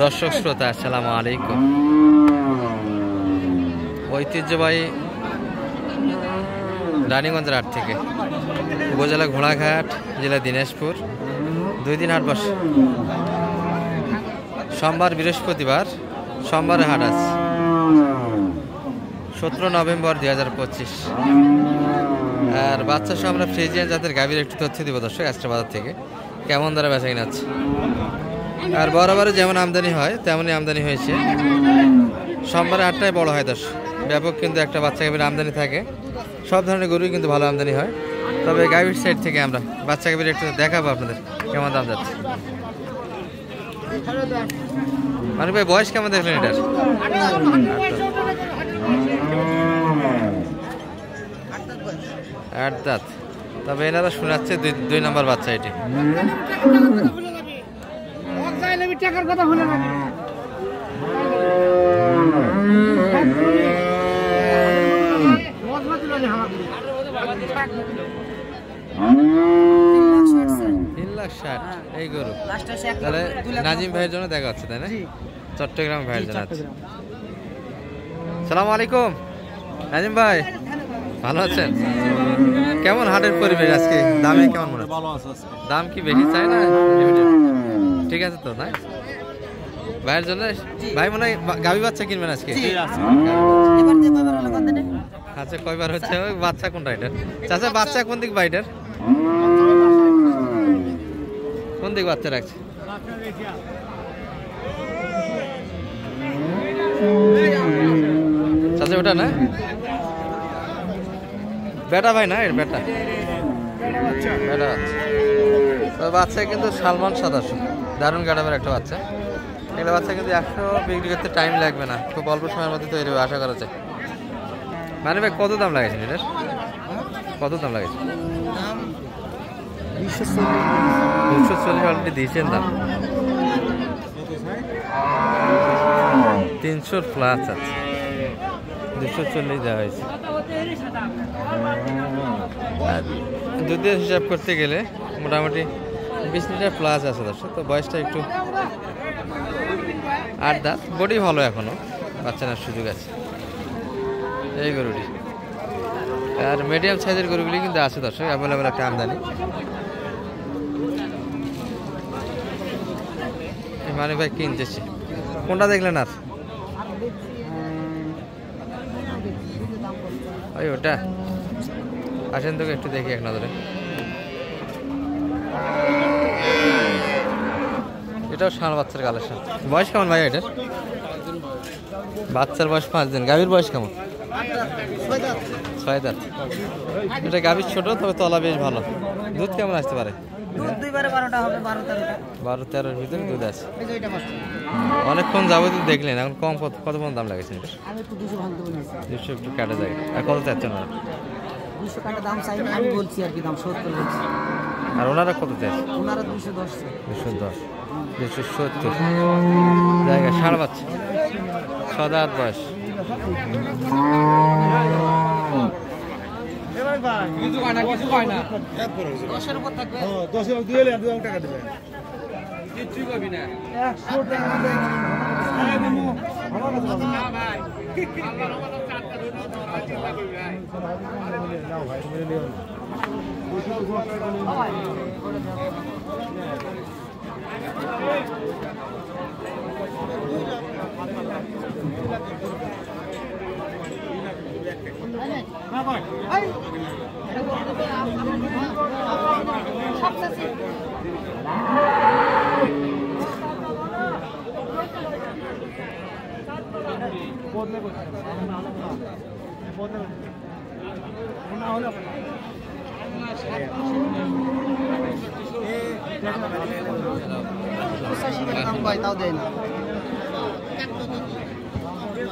দর্শক শ্রোতা আসসালামু আলাইকুম। ঐতিহ্যবাহী রানীগঞ্জের হাট থেকে, উপজেলা ঘোড়াঘাট, জেলা দিনাজপুর, 2 দিন হাট বসে। সোমবার, বৃহস্পতিবার, সোমবারে হাট আছে 17 নভেম্বর 2025। আর বাচ্চা সহ আমরা ফ্রিজিয়ান জাতের গাভীর একটু তথ্য দিব দর্শক আজকের বাজার থেকে কেমন দ্বারা বেচা কিনা আছে। আর বরাবর যেমন আমদানি হয় তেমনই আমদানি হয়েছে। সোমবারে হাটটাই বড় হয় দর্শক, ব্যাপক কিন্তু একটা বাচ্চা গাভীর আমদানি থাকে। সব ধরনের গরুই কিন্তু ভালো আমদানি হয়। তবে গাভীর সাইড থেকে আমরা বাচ্চা গাভীর একটু দেখাবো আপনাদের কেমন দাম যাচ্ছে। মানে ভাই বয়স কেমন দেখলেন এটার? 8 দাঁত। তবে এনারা শোনাচ্ছে 2 নম্বর বাচ্চা এটি। এই গরু তাহলে নাজিম ভাইয়ের জন্য দেখা হচ্ছে, তাই না? চট্টগ্রাম ভাইয়ের জন্য। সালাম আলাইকুম নাজিম ভাই, ভালো আছেন? কেমন হাটের পরিবেশ আজকে? দামে কেমন মনে হচ্ছে? দাম কি বেশি চাই না ঠিক আছে তো? না ভাইয়ের জন্য ভাই মনে হয় গাভী বাচ্চা কিনবেন আজকে? আচ্ছা, কয়বার হচ্ছে? বাচ্চা কোনটা এটার? চাচা বাচ্চা কোন দিক ভাইটার? কোন দিক বাচ্চা রাখছে? চাচা ওটা না বেটা ভাই, না এর বেটা বেটা বাচ্চা। বাচ্চা কিন্তু সালমান সাদাস, দারুণ গাড়াবের একটা বাচ্চা। এগুলো বাচ্চা কিন্তু 100 বিক্রি করতে টাইম লাগবে না, খুব অল্প সময়ের মধ্যে তৈরি হবে আশা করা যায়। মানে ভাই কত দাম লাগাইছেন এটার? কত দাম লাগাইছেন? 240 অলরেডি দিয়েছেন দাম। 300 প্লাস আছে, 240 দেওয়া হয়েছে। আর দুধের হিসাব করতে গেলে মোটামুটি 20 লিটার প্লাস আছে দর্শক। তো বয়সটা একটু 8 দাঁত, বডি ভালো, এখনো বাচ্চা নেওয়ার সুযোগ আছে এই গরুটি। আর মিডিয়াম সাইজের গরুগুলি কিন্তু আছে দর্শক, অ্যাভেলেবেল একটা আমদানি। মানে ভাই কিনতেছি কোনটা দেখলেন? আর ওই ওটা আসেন তোকে একটু দেখি এক নজরে। এটাও ষাঁড় বাচ্চার কালেকশন। বয়স কেমন ভাই এটার? বাচ্চার বয়স 5 দিন। গাভীর বয়স কেমন? 6 দাঁত। এটা গাভীর ছোট, তবে তলা বেশ ভালো। দুধ কেমন আসতে পারে? 12-13 ভিতরে দুধ আছে। অনেকক্ষণ যাবো তো দেখলেন, এখন কম কত পর্যন্ত দাম লাগেছে? 200 একটু কাটা যায়। আর কত চাচ্ছেন ওরা? 200 টাকা দাম চাই, আমি বলছি আর কি দাম 70 বলছি। আর ওনারা কত চাইছে? ওনারা 210 270 জায়গা। ষাঁড় বাচ্চা, 6 দাঁত বয়স।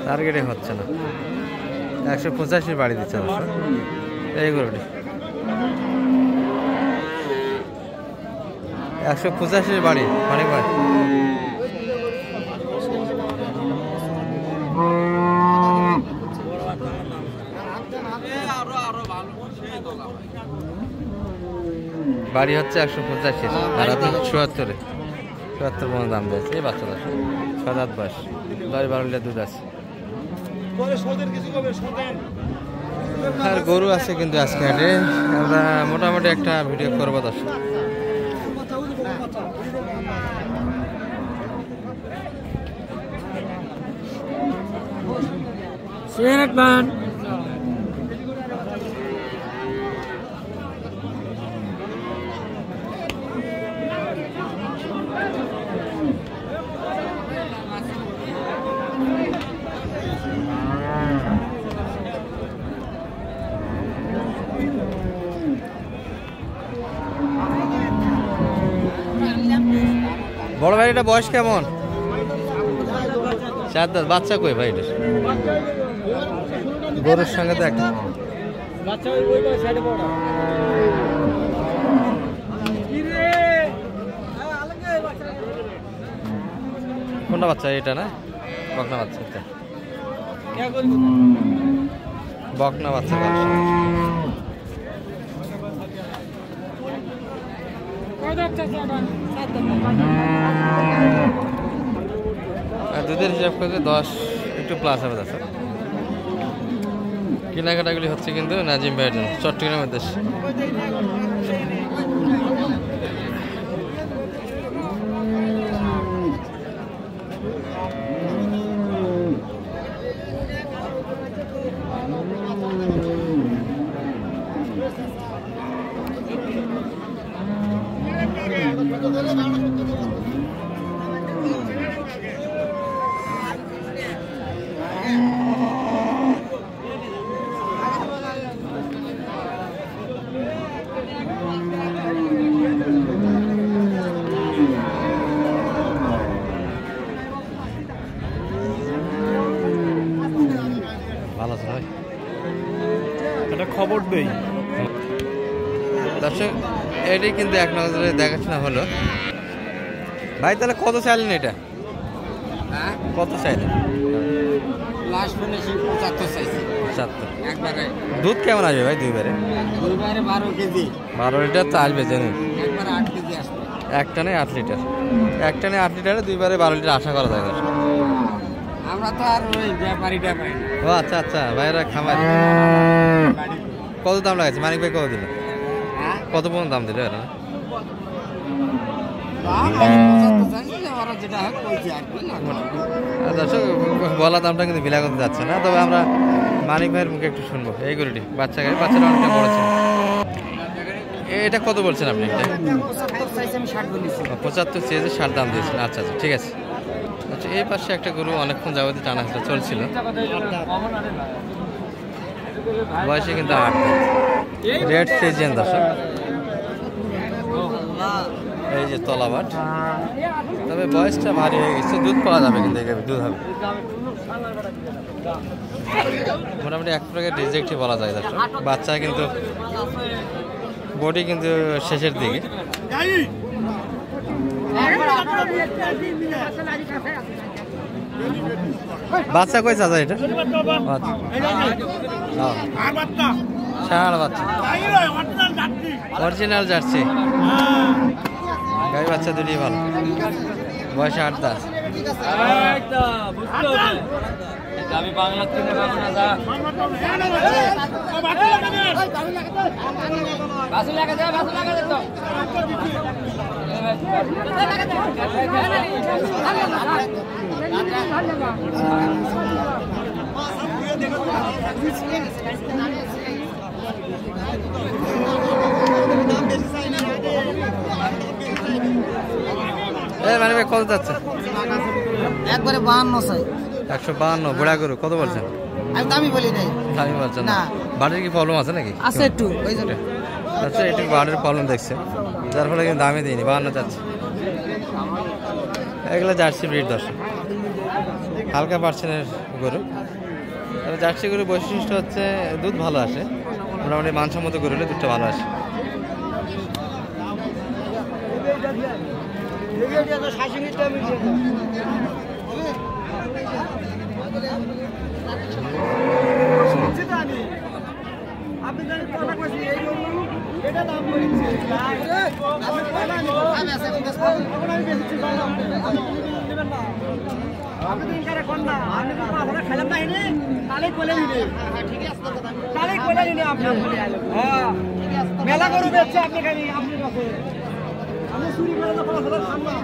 টার্গেটে হচ্ছে না, 185 বাড়ি দিচ্ছে এই গরুটি। 185 বাড়ি অনেক ভাই। বাড়ি হচ্ছে 185 আর আপনি 76-এ। ৭৪ পর্যন্ত দাম দিয়েছে এই বাচ্চা দর্শক 7-8 বয়স 10-12 লিটার দুধ আছে আর গরু আছে কিন্তু আজকে হাটে আমরা মোটামুটি একটা ভিডিও করবো দর্শক বড় ভাই এটা বয়স কেমন 4 দাঁত বাচ্চা কই ভাই এটা গরুর সঙ্গে তো একটা কোনটা বাচ্চা এটা না বকনা বাচ্চা এটা বকনা বাচ্চা দুধের হিসাব করতে 10 একটু প্লাস হবে দাদা কেনাকাটাগুলি হচ্ছে কিন্তু নাজিম ভাইয়ের জন্য চট্টগ্রামের দেশে ভালো আছে ভাই একটা খবর দেই দর্শক এটাই কিন্তু এক নজরে দেখাশোনা হলো ভাই তাহলে কত চাইলেন এটা কত চাইলেন লাস্ট শুনেছি 75 চাইছি 75 একবারে দুধ কেমন আসবে ভাই দুইবারে 12 কেজি 12 লিটার তো আসবে জানি একবারে 8 কেজি আসবে একটানে 8 লিটার একটানে 8 লিটারে দুইবারে 12 লিটার আশা করা যায় দর্শক আমরা তো আর ওই ব্যাপারীটা পাই না ও আচ্ছা আচ্ছা ভাইরা খামারি কত দাম লাগাচ্ছে মানিক ভাই কত দিল কত পর্যন্ত দাম দিল এরা দর্শক বলা দামটা কিন্তু ভিলা করতে যাচ্ছে না তবে আমরা মানিক ভাইয়ের মুখে একটু শুনবো এই গরুটি বাচ্চা গাড়ি বাচ্চাটা অনেকটা বলেছেন এটা কত বলছেন আপনি এটা 75 চেয়েছে 60 দাম দিয়েছেন আচ্ছা আচ্ছা ঠিক আছে আচ্ছা এই পাশে একটা গরু অনেকক্ষণ যাবতীয় টানাটা চলছিল বয়সে কিন্তু 8 রেড ফ্রিজিয়ান দর্শক এই যে তলাবাট তবে বয়সটা ভারী হয়ে গেছে দুধ পাওয়া যাবে কিন্তু এখানে দুধ হবে মোটামুটি এক প্রকার রিজেক্টই বলা যায় দর্শক বাচ্চা কিন্তু বডি কিন্তু শেষের দিকে বাচ্চা কই চাচা এটা ষাঁড় বাচ্চা অরিজিনাল জার্সি গাই বাচ্চা দুটি ভালো বয়স 8 দাঁত আমি বাংলা থেকে পাবো না যা বাসু লাগা যা বাসু লাগা দে তো মানে কত যাচ্ছে একবারে 52 চাই 152 বুড়া গরু কত বলছেন আমি দামি বলি নাই দামি বলছেন না বাড়ির কি প্রবলেম আছে নাকি আছে একটু ওই জন্য আচ্ছা একটু বাড়ির প্রবলেম দেখছে যার ফলে কিন্তু দামে দিইনি 52 যাচ্ছে এগুলো জার্সি ব্রিড দর্শক হালকা পার্সেন্টের গরু তবে জার্সি গরুর বৈশিষ্ট্য হচ্ছে দুধ ভালো আসে মোটামুটি মানসম্মত গরু হলে দুধটা ভালো আসে আপনি জানেন কথা কইছি এই জন্য এটা দাম বলছি আমি পয়লা নিব আমি আছে আমি বেশি বললাম নেবেন না আপনি দিন করে কোন না আমি তো আপনারা খেলাম না এনে কালে কোলে নিলে হ্যাঁ ঠিক আছে কথা কালে কোলে নিলে আপনি হ্যাঁ মেলা গরু বেচছে আপনি খালি আপনি কাছে আমি চুরি করে না পড়া খান না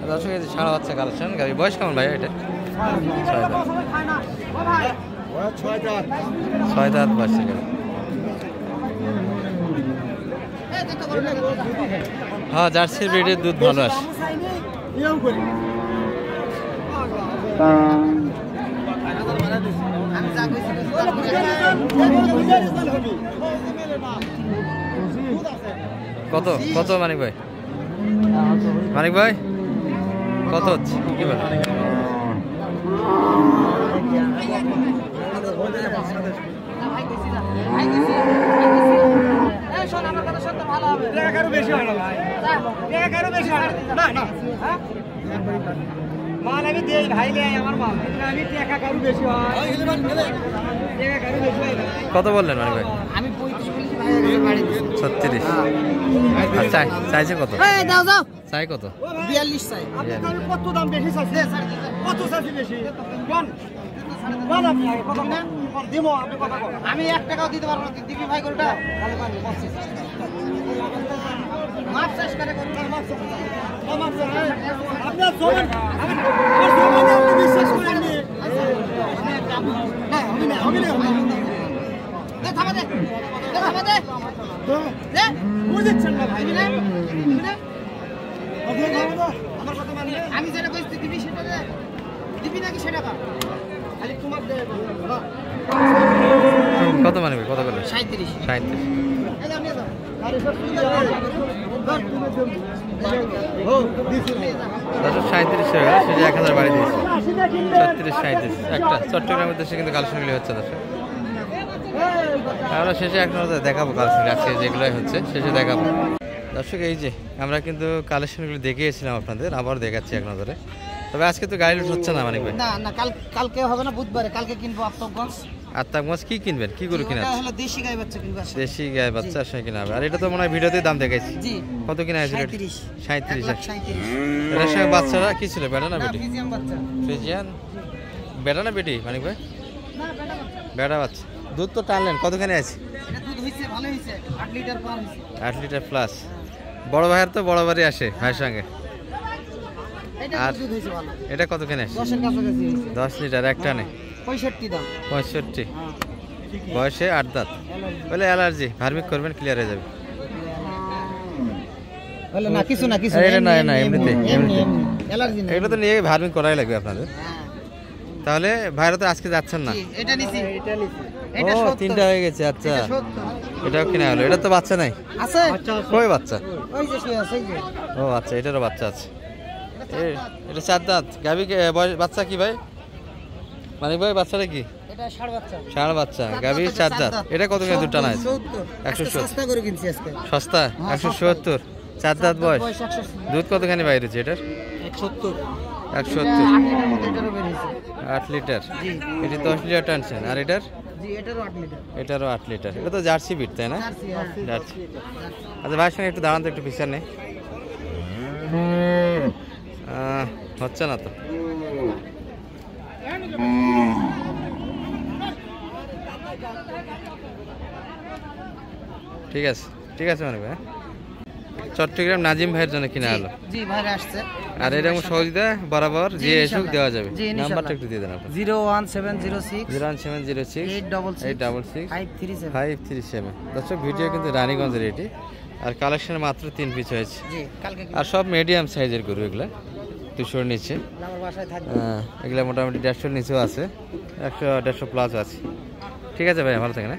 দর্শক এই যে ষাঁড় বাচ্চা কালেকশন গাবি বয়স কেমন ভাই এটা? 6 দাঁত বয়স গাবি। হ্যাঁ জার্সি ব্রিডের দুধ ভালো আসে। কত কত মানিক ভাই? মানিক ভাই কত হচ্ছে কি বল? মাল আমি দেই ভাই লে আমার মাল আমি টাকা কারু বেশি হয় কত বললেন মানিক ভাই? আমি 35 বাড়ি 36। আচ্ছা চাইছে কত? এই দাও দাও চাই কত? 42 চাই আপনি তাহলে কত দাম বেশি চাইছে কত চাইছে বেশি কোন কোন আপনি কত না দিমো আপনি কত আমি 1 টাকাও দিতে পারবো না দিবি ভাই গরুটা তাহলে পানি 25 মাপ শেষ করে গরু মাপ শেষ আপনি জোন আমি আমার জোনে আপনি বিশ্বাস করেন নি না আমি না দে থামা দে দে বুঝছেন না ভাই না আমার কথা মানে আমি যেটা কইছি দিবি সেটা দে দিবি নাকি সেটা কা খালি তোমার দে কত মানবে কত বলে? 37 37। এই আপনি দাও আরে সব কি ও দিছি দর্শক 37 হয়ে গেল, সেটা 1000 বাড়ি দিয়েছে। 36 37 একটা চট্টগ্রামের দেশে কিন্তু কালেকশনগুলি হচ্ছে দর্শক। আমরা শেষে এক নজরে দেখাবো কালেকশন আজকে যেগুলোই হচ্ছে শেষে দেখাবো দর্শক। এই যে আমরা কিন্তু কালেকশনগুলো দেখিয়েছিলাম আপনাদের, আবার দেখাচ্ছি এক নজরে। তবে আজকে তো গাড়ি লুট হচ্ছে না মানিক ভাই? না না কালকে হবে না, বুধবারে কালকে কিনবো আফতাবগঞ্জ। আফতাবগঞ্জ কি কিনবেন? কি গরু কিনা? এটা হলো দেশি গাই বাচ্চা কিনবো। দেশি গাই বাচ্চা আসলে কিনা হবে। আর এটা তো মনে হয় ভিডিওতেই দাম দেখাইছি। জি কত কিনা হয়েছিল? 37 37। এর সঙ্গে বাচ্চারা কি ছিল, বেটা না বেটি? ফ্রিজিয়ান বাচ্চা। ফ্রিজিয়ান বেটা না বেটি মানিক ভাই? না বেটা বাচ্চা। দুধ তো টানলেন, কতখানি আছে? এটা দুধ হইছে ভালো হইছে, 8 লিটার পার হইছে। 8 লিটার প্লাস। বড় ভাইয়ের তো বড় বাড়ি আসে ভাইয়ের সঙ্গে। এটা দুধ হইছে ভালো। এটা কতখানি আসে? 10 এর কাছাকাছি হইছে। 10 লিটার একটা নেই। 65 দাম। 65। হ্যাঁ বয়সে 8 দাঁত। বলে অ্যালার্জি, ভার্মিক করবেন ক্লিয়ার হয়ে যাবে। বলে না কিছু না কিছু এটা না না এমনিতে অ্যালার্জি না। এগুলো তো নিয়ে ভার্মিক করাই লাগবে আপনাদের। হ্যাঁ তাহলে ভাইরা তো আজকে যাচ্ছেন না? এটা নিছি ও 3টা হয়ে গেছে। আচ্ছা এটাও কিনা হলো। এটা তো বাচ্চা নাই আছে কই বাচ্চা? ওই যে শুয়ে আছে এই যে। ও আচ্ছা এটারও বাচ্চা আছে। এটা 4 দাঁত। গাবি বাচ্চা কি ভাই মানিক ভাই? বাচ্চাটা কি? এটা ষাঁড় বাচ্চা। ষাঁড় বাচ্চা গাবি 4 দাঁত। এটা কত করে দুটো না? 170 সস্তা করে কিনছি আজকে। সস্তা 170। 4 দাঁত বয়স। দুধ কতখানি বাইরে হচ্ছে এটার? 170 170। 8 লিটার। জি এটি 10 লিটার টানছেন। আর এটার? জি এটারও 8 লিটার। এটারও 8 লিটার। এটা তো জার্সি বিট তাই না? জার্সি। জার্সি। আচ্ছা ভাইয়ের সঙ্গে একটু দাঁড়ান তো, একটু পিছনে নেই। হচ্ছে না তো। ঠিক আছে ঠিক আছে মানে ভাই। চট্টগ্রাম নাজিম ভাইয়ের জন্য কিনা হলো। জি ভাই আসছে। আর এরকম সহজে বরাবর যে এসব দেওয়া যাবে। জি, ইনশাআল্লাহ। নাম্বারটা একটু দিয়ে দেন আপনি। 01706 01706 866 537। 537। দর্শক ভিডিও কিন্তু রানীগঞ্জের এটি। আর কালেকশন মাত্র 3 পিস হয়েছে। জি কালকে আর সব মিডিয়াম সাইজের গরু এগুলা, 200 নিচে। আমার বাসায় থাকবে। এগুলা মোটামুটি 150 নিচেও আছে, 100 150 প্লাস আছে। ঠিক আছে ভাই, ভালো থাকেন।